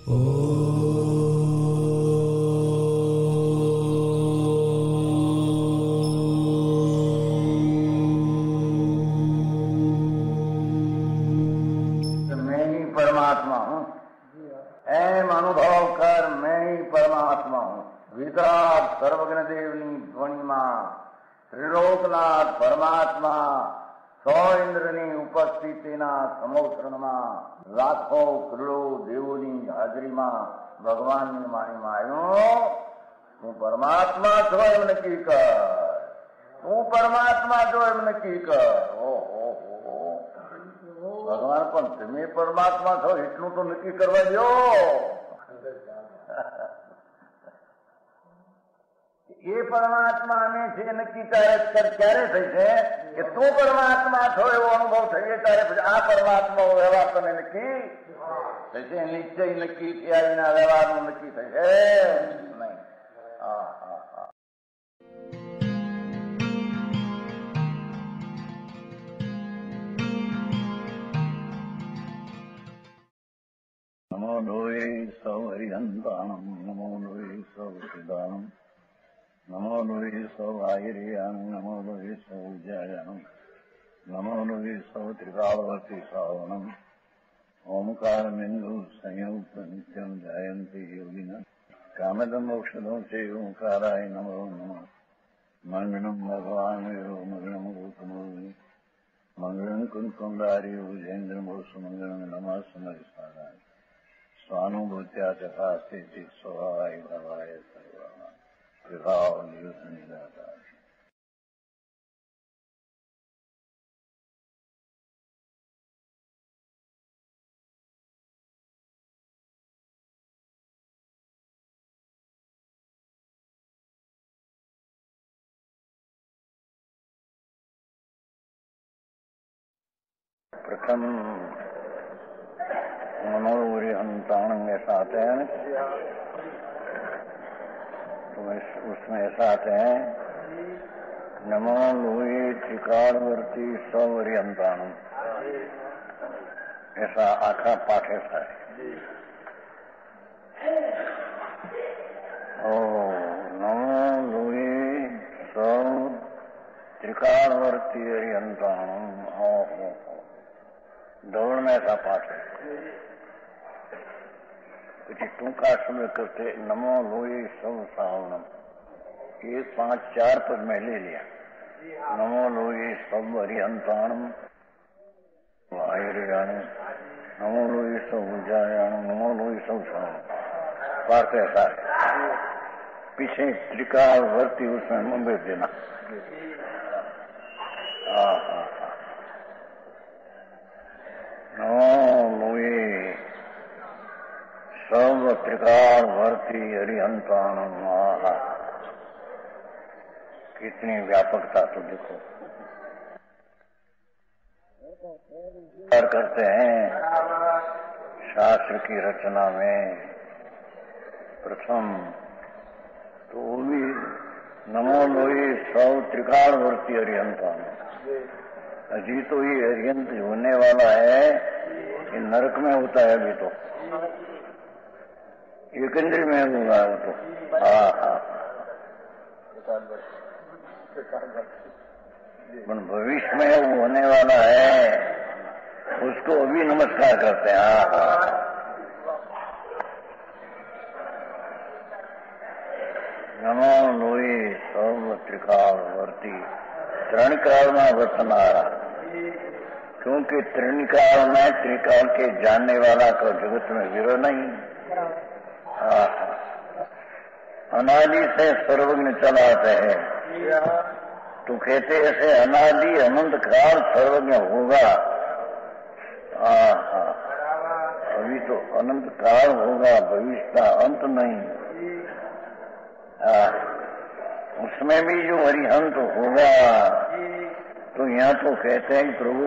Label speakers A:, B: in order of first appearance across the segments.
A: परमात्मा हूँ, एम अनुभव कर मैं ही परमात्मा हूँ। वितराग सर्वज्ञ देवनी ध्वनिमा त्रिलोकनाथ परमात्मा सौ इंद्રની ઉપસ્થિતિના સમોત્સવમાં લાખો કરોડો દેવોની હાજરીમાં ભગવાનની વાણીમાં આવ્યો, તું પરમાત્મા છો એમ નક્કી કર, તું પરમાત્મા છો એમ નક્કી કર. ઓહો ભગવાન પણ તમે પરમાત્મા છો એટલું તો નક્કી કરવા દો. એ પરમાત્મા અમે છે નક્કી ક્યારે થઈ છે કે તું પરમાત્મા છો એવો અનુભવ થઈએ ત્યારે પછી આ પરમાત્મા વ્યવહાર તમે નક્કી થશે. નિશ્ચય નક્કી થયા વિના વ્યવહારનું નક્કી થશે નહીં. નમો લોહે સૌ હરિહંતાણમ, નમો લોહે સૌ સિદ્ધાણમ, નમો લોહે સૌ આયર્યાણમ, નમો લોહે સૌ જયાણમ, નમો લોહે સૌ ત્રિકાળવતી શ્રાવણમ. ઓમકાર બિંદુ સંયુક્ત નિત્યમ જાયંતિ યોગિના કામદમ મોક્ષદો છે ઓંકારાય નમો નમઃ. મંગળમ ભગવાન મંગળમ ગૌતમોની મંગળમ કુંકુંડારી ભુજેન્દ્રમો સુમંગળમ નમઃ સમરિસારાય સ્વાનુભૂત્યા ચકાસ્તે સ્વાય ભવાય સર્વા વિભાવ નિયુત નિરાકાર. प्रथम मनोहरिहंताण के साथ है, तो उसमें साथ है नमो लोहे त्रिकालवर्ती सौरियंताण. ऐसा आखा पाठ ऐसा है. ओ नमो लोहे सौ त्रिकालवर्ती हरियंताण. दौड़ में ऐसा पाठ है. પછી ટૂંકા સમય કરते नमो लोहे सौ सावणम. ये 5-4 पद में ले लिया. नमो लोहे सौ हरिहंताणम आयर्याणम, नमो लोहे सौ उजायाणम, नमो लोहे सौ सावणम. पाठ ऐसा है. पीछे त्रिकाल वर्ती उसमें मुंबई देना. नमो लोहे सर्व त्रिकाल वर्ती हरिहंताणम. कितनी व्यापकता तो देखो. करते हैं शास्त्र की रचना में प्रथम तो वो भी नमो लोहे सौ त्रिकाल वर्ती हरिहंताणम. अजी तो ये हरियंत होने वाला है, ये नरक में होता है अभी तो, एक इंद्र में होगा वो तो. भविष्य में वो होने वाला है, उसको अभी नमस्कार करते हैं. नमो लोहे सर्व त्रिकाल वर्ती. त्रण काल में वर्तनारा, क्योंकि त्रिकाल में त्रिकाल के जानने वाला का जगत में विरोह नहीं. अनादि से सर्वज्ञ चलाते हैं तो कहते ऐसे अनादि अनंत काल सर्वज्ञ होगा. अभी तो अनंत काल होगा, भविष्य का अंत नहीं. उसमें भी जो हरिहंत होगा तो यहाँ तो कहते हैं प्रभु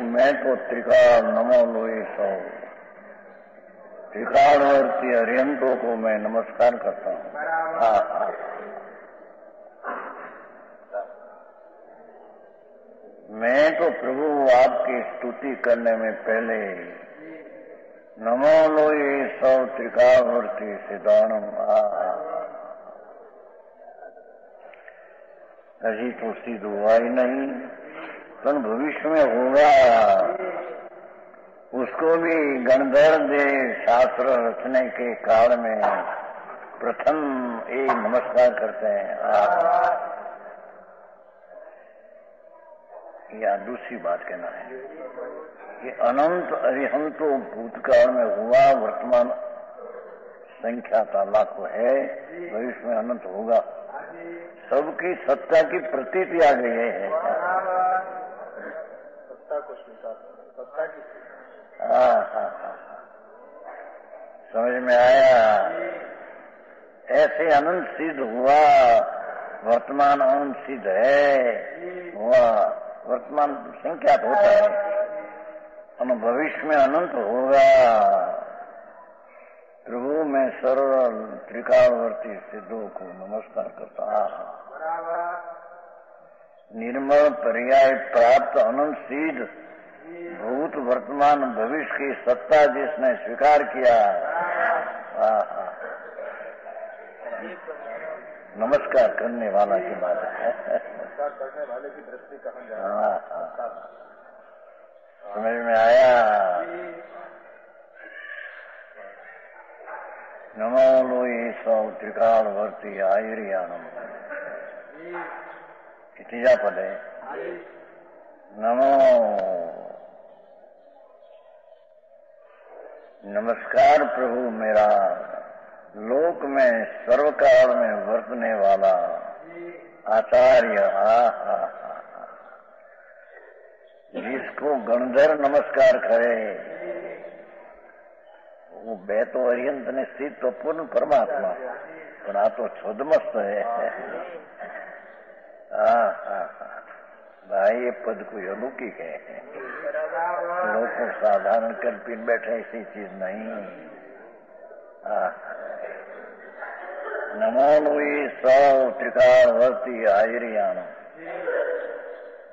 A: मैं तो त्रिकाल नमो लोहे सौ त्रिकालवर्ती हरिहंतों को मैं नमस्कार करता हूँ. मैं तो प्रभु आपकी स्तुति करने में पहले नमो लोई सौ त्रिकालवर्ती सिद्धानम। अभी तो सिद्ध हुआ ही नहीं, तो भविष्य में होगा। उसको भी गणधर दे शास्त्र रचने के काल में प्रथम एक नमस्कार करते हैं। या दूसरी बात कहना है कि अनंत अरिहंत भूतकाल में हुआ, वर्तमान संख्या का लाखों है, भविष्य में अनंत होगा। सबकी सत्ता की प्रतीति आ गई है।
B: सत्ता को स्वीकार, सत्ता की
A: समझ में आया। ऐसे अनंत सिद्ध हुआ, वर्तमान अनंत सिद्ध है हुआ। वर्तमान संख्या होता है, भविष्य में अनंत होगा। प्रभु मैं सर्व त्रिकालवर्ती सिद्धों को नमस्कार करता। निर्मल पर्याय प्राप्त अनंत सिद्ध भूत वर्तमान भविष्य की सत्ता जिसने स्वीकार किया, नमस्कार करने वाला की बात है।
B: नमस्कार करने वाले की दृष्टि कहाँ जाए।
A: समझ में आया। नमो लोई सौ त्रिकालवर्ती आयुर्यानम। तीजा पद है। नमो नमस्कार प्रभु मेरा लोक में सर्वकाल में वर्तने वाला आचार्य। जिसको गणधर नमस्कार करे, वो बे तो अरिहंत ने स्थित तो पूर्ण परमात्मा, पर आ तो छुदमस्त है। भाई ये पद कोई अलौकिक है, लोग को साधारण कल्पित बैठे ऐसी चीज नहीं। नमो लोई सौ त्रिकालवर्ती आयुर्यान।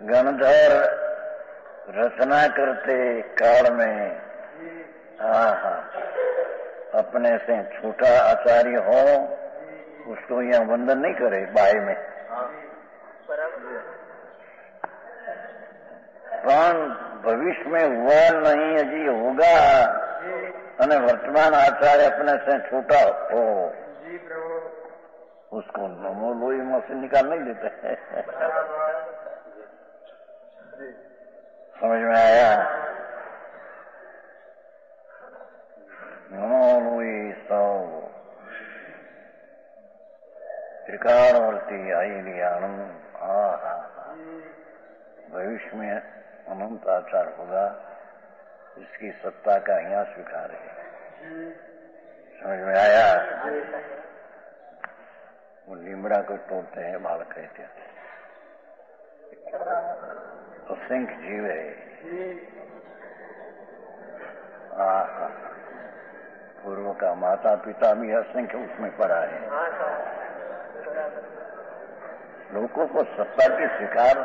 A: गणधर रचना करते काल में अपने से छोटा आचार्य हो, उसको यहाँ वंदन नहीं करे बाय में। પણ भविष्य में हुआ नहीं, अजी होगा। અને वर्तमान आचार्य अपने से छोटा हो, उसको नमो लोई में से निकाल नहीं देते। समझ में आया। नमो लोई सौ त्रिकालवर्ती आयुर्यानम। भविष्य में अनंत आचार होगा, इसकी सत्ता का यहाँ स्वीकार है। समझ में आया। वो लीमड़ा को तोड़ते हैं, बाल कहते हैं। असंख्य जीव है। पूर्व का माता पिता भी असंख्य उसमें पड़ा है। लोगों को सत्ता की स्वीकार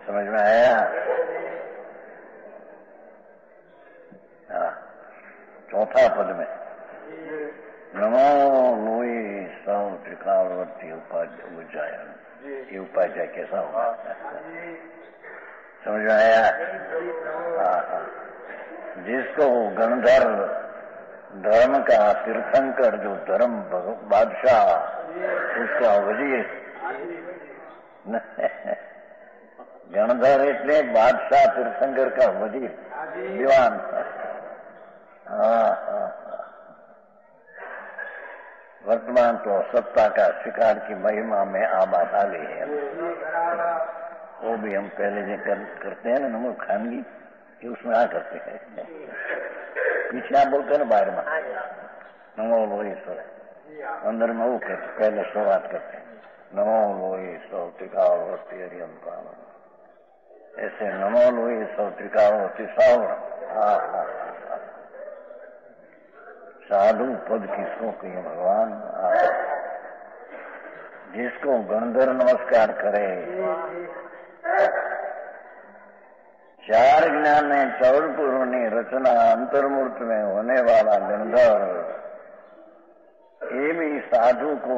A: समझ में आया। चौथा पद में नमो लोई सौ त्रिकालवर्ती उपाध्याय। ये उपाध्याय कैसा होगा, समझ में आया। जिसको गणधर धर्म का तीर्थंकर, जो धर्म बादशाह, उसका वजीर। गणधर એટલે बादशाह तीर्थंकर का वजीर, दीवान। वर्तमान तो सत्ता का शिकार की महिमा में आबाशाली है। वो भी हम पहले जो करते हैं ना, नमो खानगी, कि उसमें आ करते हैं। पीछे आप बोलते हैं ना बाहर में नमो लोई सौ, अंदर में वो करते, पहले शुरुआत करते हैं नमो लोई सौ त्रिकालवर्ती हरियंतान। ऐसे नमो लोई सौ त्रिकालवर्ती सावरण। साधु पद किसको कहिए भगवान। जिसको गणधर नमस्कार करे, चार ज्ञान है चौरपुरों रचना अंतर्मूर्त में होने वाला गंधर्व ये भी साधु को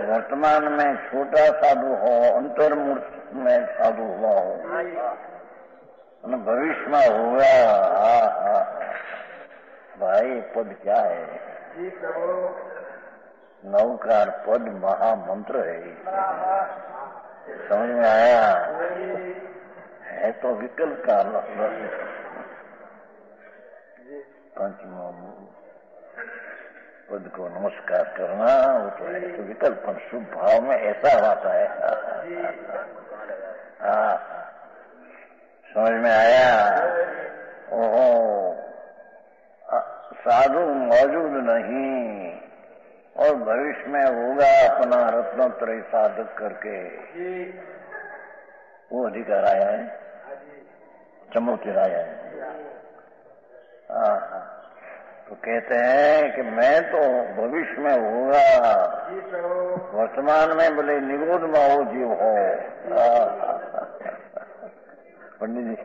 A: वर्तमान में छोटा साधु हो अंतर्मूर्त में साधु हुआ हो भविष्य में होगा। भाई पद क्या है? नौकार पद महामंत्र है। समझ में आया? है तो विकल्प का पंचम पद को नमस्कार करना वो तो है तो विकल्प शुभ भाव में ऐसा आता है। समझ में आया? ओहो साधु मौजूद नहीं और भविष्य में होगा अपना रत्नत्रय साधक करके वो अधिकार आया है चमोतिर आया है। तो कहते हैं कि मैं तो भविष्य में होगा वर्तमान में भले निरोध में हो जीव हो। पंडित जी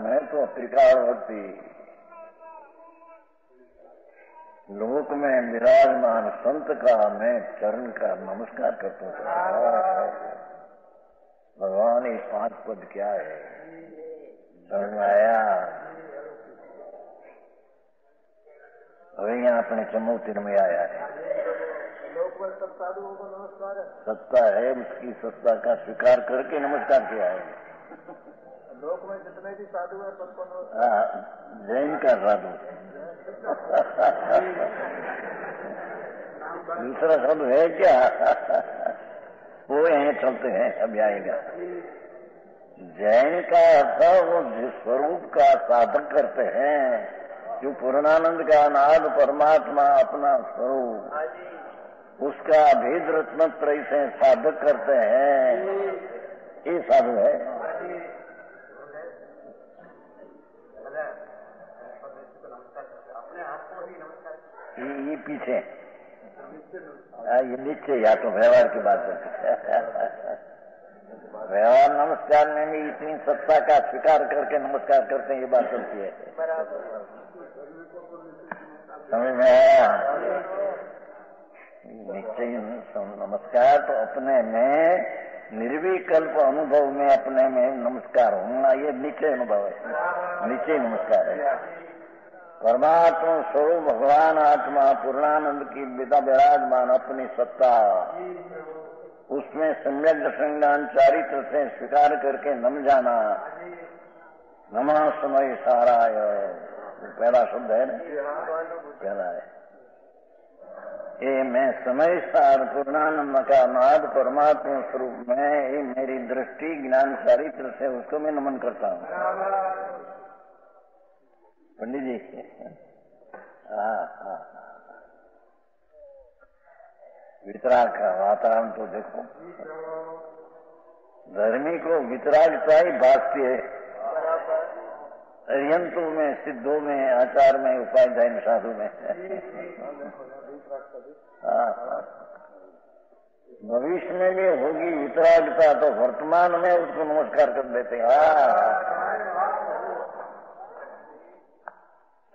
A: मैं तो त्रिकालवर्ती लोक में विराजमान संत का मैं चरण का नमस्कार करता हूँ। भगवान ये 5 पद क्या है? समझ में आया? अभी यहाँ अपने चमोतिर में आया है।
B: लोक में सब साधुओं को नमस्कार है।
A: सत्ता है उसकी सत्ता का स्वीकार करके नमस्कार किया है।
B: लोक में जितने भी साधु है सबको
A: जैन का साधु दूसरा साधु है क्या? वो यहीं चलते हैं अभी आएगा। जैन का अर्थ वो जिस स्वरूप का साधन करते हैं जो पूर्णानंद का अनाद परमात्मा अपना स्वरूप उसका भेद रत्नत्रय से साधक करते हैं ये साधु है। ये पीछे ये नीचे या तो व्यवहार की बात करते व्यवहार नमस्कार में भी इतनी सत्ता का स्वीकार करके नमस्कार करते हैं ये बात चलती है। समझ में आया? निश्चय नमस्कार तो अपने में निर्विकल्प अनुभव में अपने में नमस्कार होना ये निश्चय अनुभव है। निश्चय नमस्कार है। परमात्मा स्वरूप भगवान आत्मा पूर्णानंद की विदा विराजमान अपनी सत्ता उसमें सम्यक दर्शन ज्ञान चारित्र से स्वीकार करके नम जाना। नमः समय साराय पहला शब्द है ना? पहला है ये मैं समय सार पूर्णानंद का नाद परमात्मा स्वरूप में ये मेरी दृष्टि ज्ञान चारित्र से उसको मैं नमन करता हूँ। पंडित जी वितराग का वातावरण तो देखो धर्मी को वितरागता ही भागती है। अरियंतों में सिद्धों में आचार में उपाध्याय साधु में भविष्य में भी होगी वितरागता तो वर्तमान में उसको नमस्कार कर देते हैं।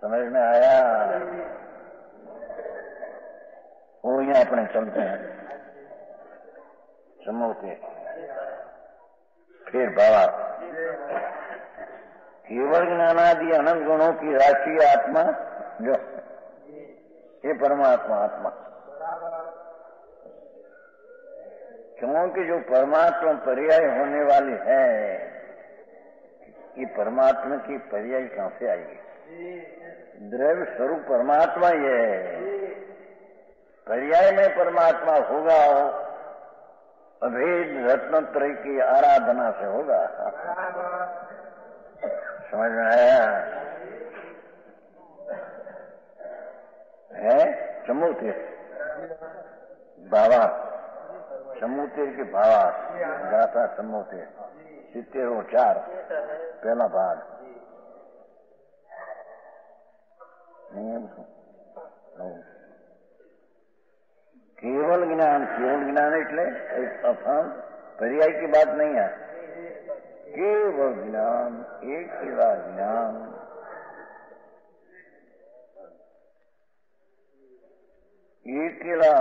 A: समझ में आया? वो यहाँ अपने चलते हैं समूह फिर बाबा केवल ज्ञानादि अनंत गुणों की राशि आत्मा जो ये परमात्मा आत्मा क्योंकि जो परमात्मा पर्याय होने वाली है ये परमात्मा की पर्याय कहां से आएगी? द्रव्य स्वरूप परमात्मा ये पर्याय में परमात्मा होगा अभेद रत्नत्रय की आराधना से होगा। समझ में आया? है चमूतिर बाबा चमूतिर की भावा गाथा चमूतिर 70 पहला भाग केवल ज्ञान એટલે पर्याय की बात नहीं है। केवल ज्ञान, अकेला ज्ञान, अकेला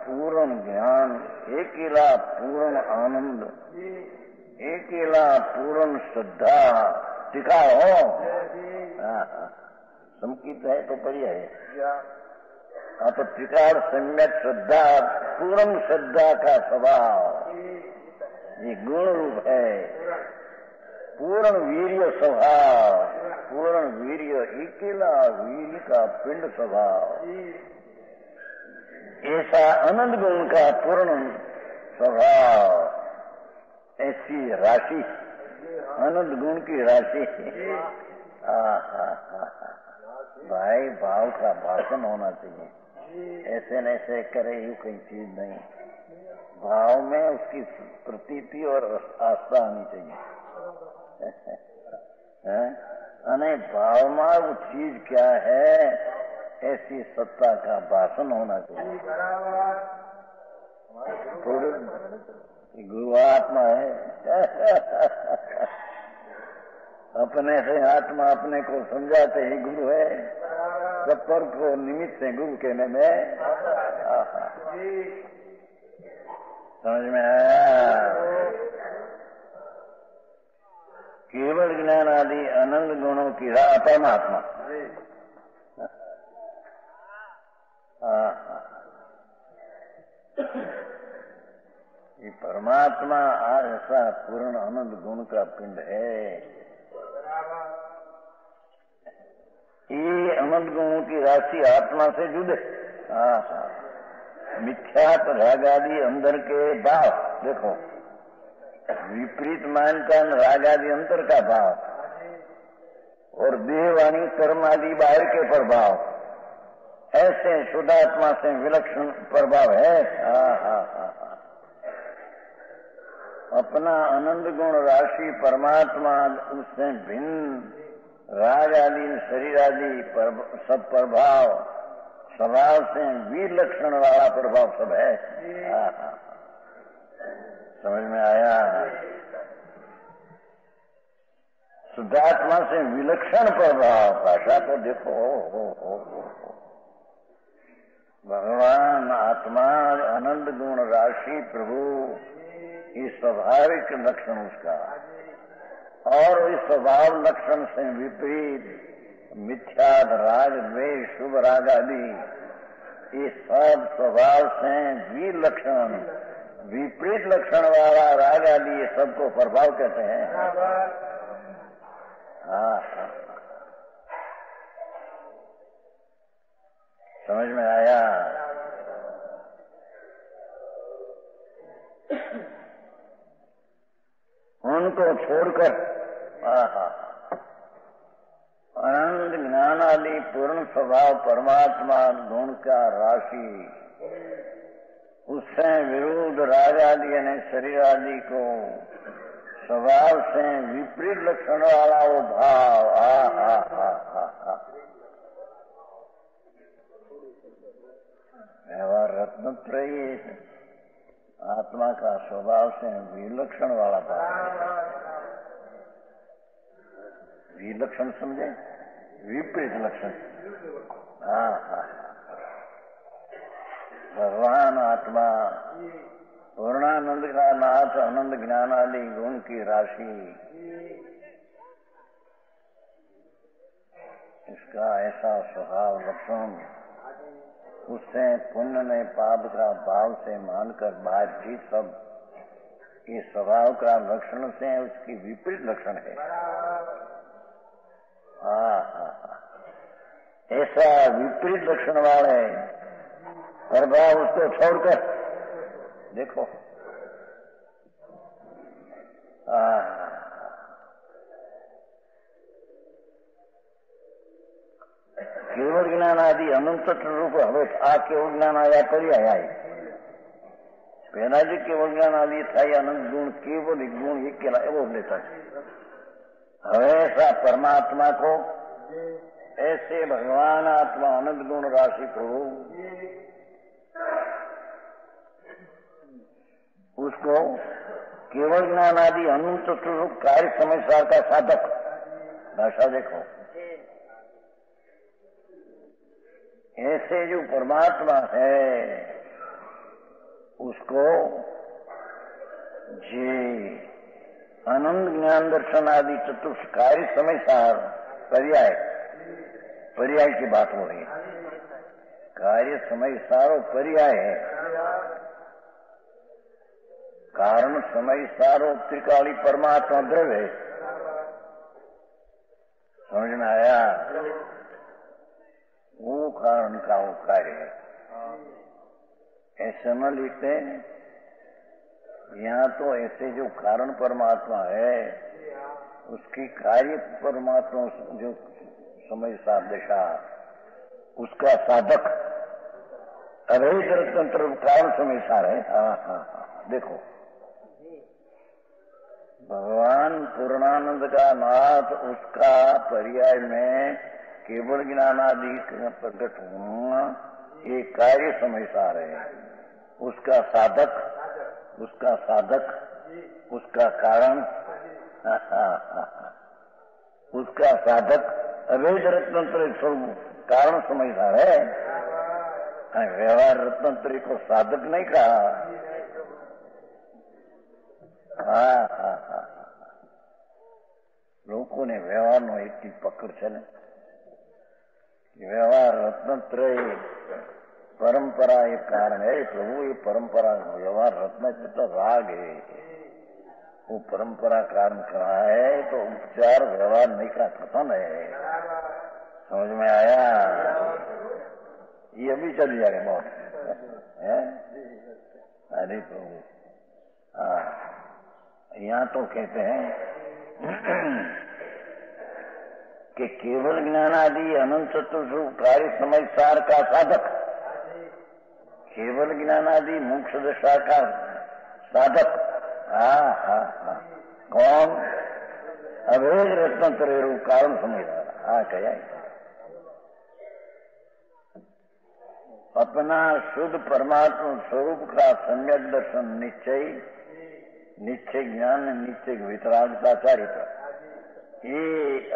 A: पूर्ण ज्ञान, अकेला पूर्ण आनंद, अकेला पूर्ण श्रद्धा टिका हो। संकित है तो पर्याय है। हाँ, तो त्रिकाल सम्यक श्रद्धा, पूर्ण श्रद्धा का स्वभाव, ये गुण रूप है। पूर्ण वीर्य स्वभाव, पूर्ण वीर्य, अकेला वीर्य का पिंड स्वभाव, ऐसा आनंद गुण का पूर्ण स्वभाव, ऐसी राशि, आनंद गुण की राशि। भाई भाव का भाषण होना चाहिए, ऐसे न ऐसे करे यूं कहीं चीज नहीं। भाव में उसकी प्रतीति और आस्था आनी चाहिए। अने भाव में वो चीज क्या है, ऐसी सत्ता का भाषण होना चाहिए। गुरु आत्मा है, अपने से आत्मा अपने को समझाते ही गुरु है। सफर को निमित्त से गुरु कहने में समझ में आया। केवल ज्ञान आदि आनंद गुणों की परमात्मा, ये परमात्मा ऐसा पूर्ण आनंद गुण का पिंड है। ये आनंद गुणों की राशि आत्मा से जुड़े। मिथ्यात राग आदि अंदर के भाव, देखो विपरीत मानता राग आदि अंतर का भाव, और देहवाणी कर्म आदि बाहर के प्रभाव, ऐसे शुद्धात्मा से विलक्षण प्रभाव है। अपना आनंद गुण राशि परमात्मा, उससे भिन्न राग आदि शरीर आदि सब प्रभाव, स्वभाव से वीर लक्षण वाला प्रभाव सब है। समझ में आया। शुद्धात्मा से विलक्षण प्रभाव, भाषा तो देखो। भगवान आत्मा आनंद गुण राशि प्रभु, ये स्वाभाविक लक्षण उसका, और इस स्वभाव लक्षण से विपरीत मिथ्या राग द्वेष शुभ राग आदि, ये सब स्वभाव से वीर लक्षण, विपरीत लक्षण वाला राग आदि, ये सबको प्रभाव कहते हैं। समझ में आया। उनको छोड़कर आनंद ज्ञान आदि पूर्ण स्वभाव परमात्मा गुण का राशि, उससे विरुद्ध राग आदि यानी शरीर आदि को स्वभाव से विपरीत लक्षण वाला वो भाव, व्यवहार रत्नत्रयी आत्मा का स्वभाव से विलक्षण वाला भाव। विलक्षण समझे, विपरीत लक्षण। भगवान आत्मा पूर्णानंद का नाथ, आनंद ज्ञान आदि गुण की राशि, इसका ऐसा स्वभाव लक्षण, उससे पुण्य ने पाप का भाव से मानकर बातचीत सब, ये स्वभाव का लक्षण से उसकी विपरीत लक्षण है। ऐसा विपरीत लक्षण वाले प्रभाव उसको छोड़कर देखो। केवल ज्ञान आदि अनंत रूप હવે આ કેવળ જ્ઞાન આવ્યા પર્યાય આવી। પહેલા જે કેવળ જ્ઞાન આદि થાય અનંત ગુણ, કેવल गुण एक केला एवं लेता है। હવે ऐसा परमात्मा को, ऐसे भगवान आत्मा अनंत गुण राशि प्रभु, उसको केवल ज्ञान आदि अनंत स्वरूप कार्य समय सार का साधक। भाषा देखो, ऐसे जो परमात्मा है उसको जी अनंत ज्ञान दर्शन आदि चतुर्थ कार्य समय सार पर्याय की बात हो रही है। कार्य समय सारो पर्याय है, कारण समय सारो त्रिकाली परमात्मा द्रव्य है। समझ में आया? वो कारण का वो कार्य है, ऐसे न लिखते। यहाँ तो ऐसे जो कारण परमात्मा है उसकी कार्य परमात्मा जो समय सार दिशा उसका साधक अवैध तंत्र कारण समय सार है। देखो, भगवान पूर्णानंद का नाथ उसका पर्याय में केवल ज्ञानादि प्रकट होना ये कार्य समय सार है। उसका साधक उसका कारण उसका साधक अवैध रत्नत्र स्वरूप कारण समय सार है। व्यवहार रत्नत्री को साधक नहीं कहा। लोगों ने व्यवहार नो एक पकड़ है ने व्यवहार रत्नत्रय परंपरा एक कारण है। प्रभु ये परंपरा व्यवहार रत्न तो राग है, वो परंपरा कारण कहा है तो उपचार व्यवहार नहीं का कथन है। समझ में आया? ये अभी चल जाएगा बहुत है। अरे प्रभु यहाँ तो कहते हैं कि केवल ज्ञान आदि अनंत चतुर्थ कार्य समय सार का साधक, केवल ज्ञान आदि मोक्ष दशा का साधक। कौन? अवैध रत्नत्र रूप कारण समय सार। क्या अपना शुद्ध परमात्मा स्वरूप का सम्यक दर्शन निश्चय ज्ञान निश्चय वितरागता चारित्र ये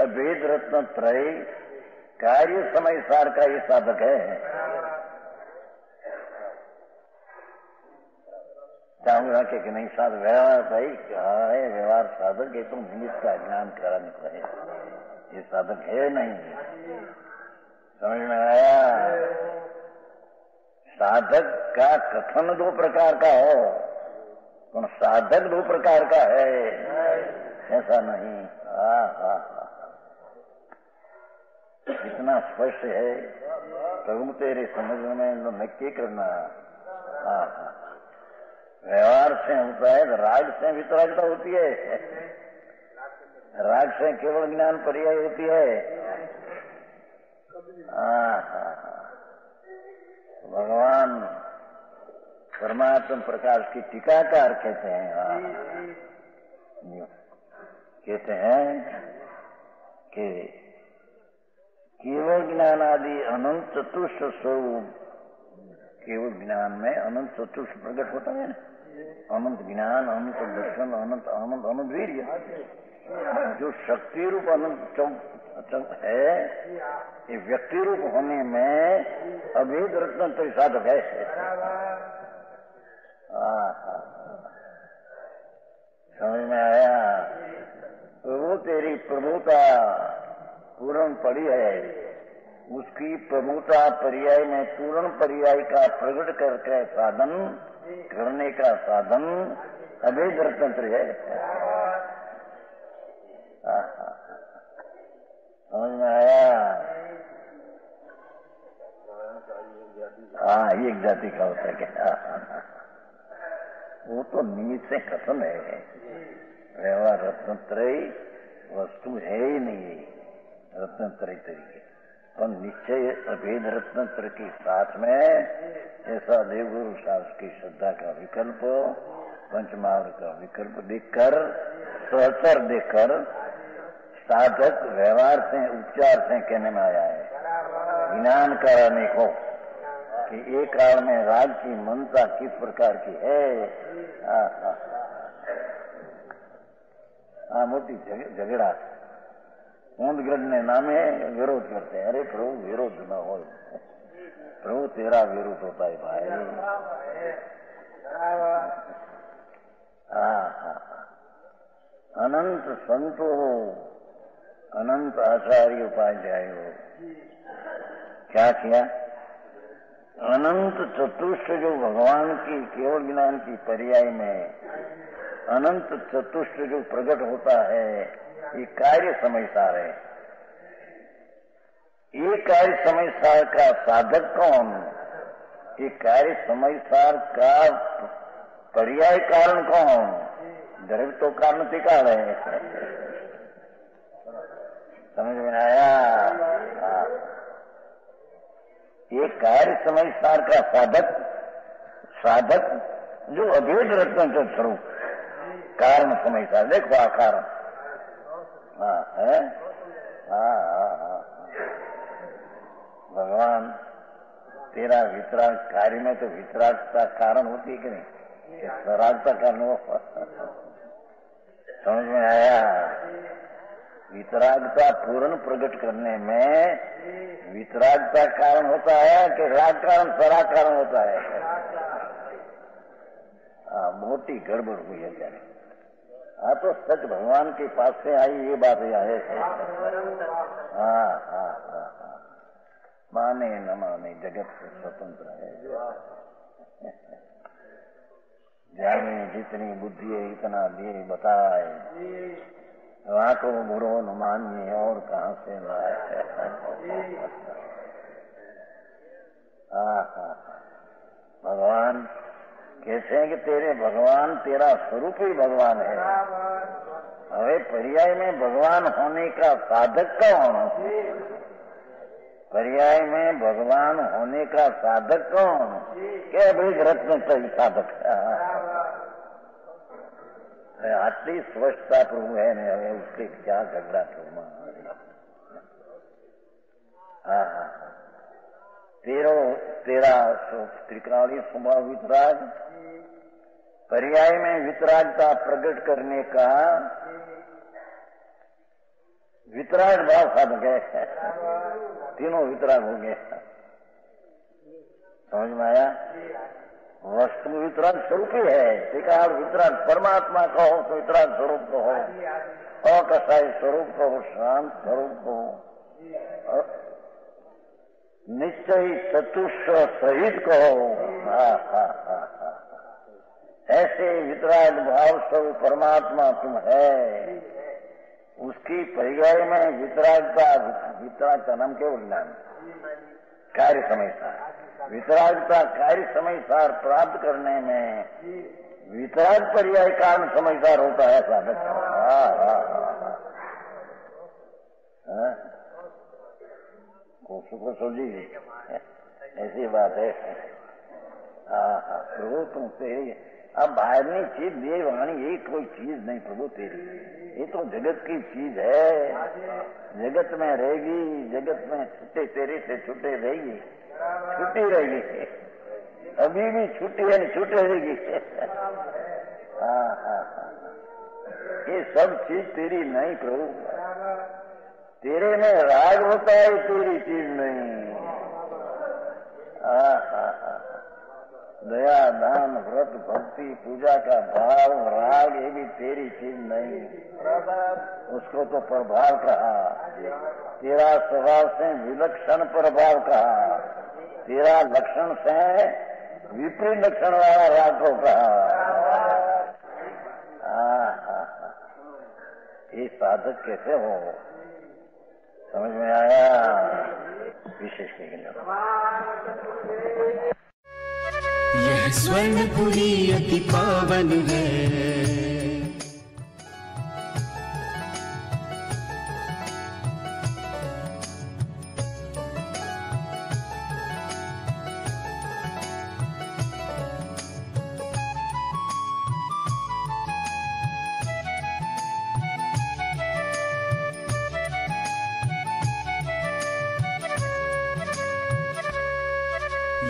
A: अभेद रत्न त्रय कार्य समय सार का ये साधक है। चाहूंगा कि नहीं साध व्यवहार भाई क्या है? व्यवहार साधक है, तुम निमित्त का ज्ञान कराने को है, ये साधक है नहीं। समझ में आया? साधक का कथन दो प्रकार का हो, तो साधक दो प्रकार का है, ऐसा नहीं। इतना स्पष्ट है प्रभु तेरे समझ में तो नक्की करना। व्यवहार से होता है, राग से वितरागता होती है, राग से केवल ज्ञान पर्याय होती है। भगवान परमात्मा प्रकाश की टीकाकार कहते हैं कि केवल ज्ञान आदि अनंत चतुष्ट स्वरूप, केवल ज्ञान में अनंत चतुष्ट प्रकट होता है ना, अनंत ज्ञान, अनंत दर्शन, अनंत आनंद, अनंत वीर्य। जो शक्ति रूप अनंत है ये व्यक्ति रूप होने में अभेद रत्न साधक है। समझ में आया? तो वो तेरी प्रभुता पूर्ण पड़ी है, उसकी प्रभुता पर्याय में पूर्ण पर्याय का प्रकट करके साधन करने का साधन अभेद रत्न है। समझ में आया? एक जाति का होता है क्या? वो तो निमित्त से कथन है। व्यवहार रत्नत्रय वस्तु है ही नहीं रत्नत्रय तरीके, तो निश्चय अभेद रत्नत्र के साथ में ऐसा देवगुरु शास्त्र की श्रद्धा का विकल्प, पंचमहावर का विकल्प देखकर, सहचर देखकर साधक व्यवहार से उपचार से कहने में आया है, ज्ञान कराने को कि एक काल में राग की मनता किस प्रकार की है। આ મોટી ઝઘડા ઊંધગ્રઢને નામે વિરોધ કરते हैं। अरे प्रभु विरोध न हो, प्रभु तेरा विरोध होता है भाई। अनंत संतो अनंत आचार्य उपाध्यायो क्या किया? अनंत चतुष्ट जो भगवान की केवल ज्ञान की पर्याय में अनंत चतुष्ट जो प्रकट होता है ये कार्य समयसार है। ये कार्य समयसार का साधक कौन? ये कार्य समयसार का पर्याय कारण कौन? द्रव्य तो कारण तिकाल है। समझ में आया? ये कार्य समयसार का साधक जो अभेद रत्न स्वरूप कारण समयसार। देखो आ कारण है। भगवान तेरा वितराग कार्य में तो वितरागता कारण होती है कि नहीं? स्वरागता कारण हो। समझ में आया? वितरागता पूर्ण प्रकट करने में वितरागता कारण होता है कि राग कारण स्वराग कारण होता है? मोटी गड़बड़ हुई है क्या? हाँ तो सच भगवान के पास से आई ये बात है। हाँ हाँ हाँ हाँ, माने न माने जगत से स्वतंत्र है। जाने जितनी बुद्धि है इतना दिए बताए, वहाँ को बुरो न मानिए और कहाँ से लाए। हाँ हाँ, भगवान कहते हैं कि तेरे भगवान तेरा स्वरूप ही भगवान है। अरे पर्याय में भगवान होने का साधक कौन? पर्याय में भगवान होने का साधक कौन? क्या भाई रत्न सही साधक आटली स्पष्टता प्रभु है ने હવે उसके क्या झगड़ा प्रभु। हाँ हाँ, तेरा त्रिकाली स्वभाव वितराग, पर्याय में वितरागता प्रकट करने का वितराग भाव साधक है। तीनों वितराग हो गए। समझ में आया? वस्तु वितराग स्वरूप ही है। त्रिकाल वितराग परमात्मा कहो तो वितराग स्वरूप कहो, अकसाई स्वरूप कहो, शांत स्वरूप कहो, निश्चय चतुष्ट सहित कहो। ऐसे वितराग भाव स्वरूप परमात्मा तुम है। उसकी पर्याय में वितराग का नाम केवल ज्ञान, कार्य समयसार। वितरागता कार्य समयसार प्राप्त करने में वितराग पर्याय कारण समयसार होता है साधक। सुखो जी ऐसी बात है। प्रभु तुमसे अब बाहरनी चीज ये वाणी ये कोई चीज नहीं प्रभु तेरी, ये तो जगत की चीज है। जगत में रहेगी, जगत में छुट्टे तेरे से छुट्टे रहेगी, छुट्टी रहेगी, अभी भी छुट्टी है छुट्टी रहेगी। हाँ हाँ हाँ, ये सब चीज तेरी नहीं प्रभु। तेरे में राग होता है, तेरी चीज नहीं। हाँ हाँ हाँ, दया दान व्रत भक्ति पूजा का भाव राग ये भी तेरी चीज नहीं। उसको तो प्रभाव कहा। तेरा स्वभाव से विलक्षण प्रभाव कहा, तेरा लक्षण से विपरीत लक्षण वाला राग को कहा। ये साधक कैसे हो? समझ में आया? विशेष के लिए
C: यह स्वर्णपुरी अति पावन है।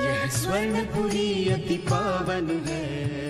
C: यह स्वर्णपुरी अति पावन है।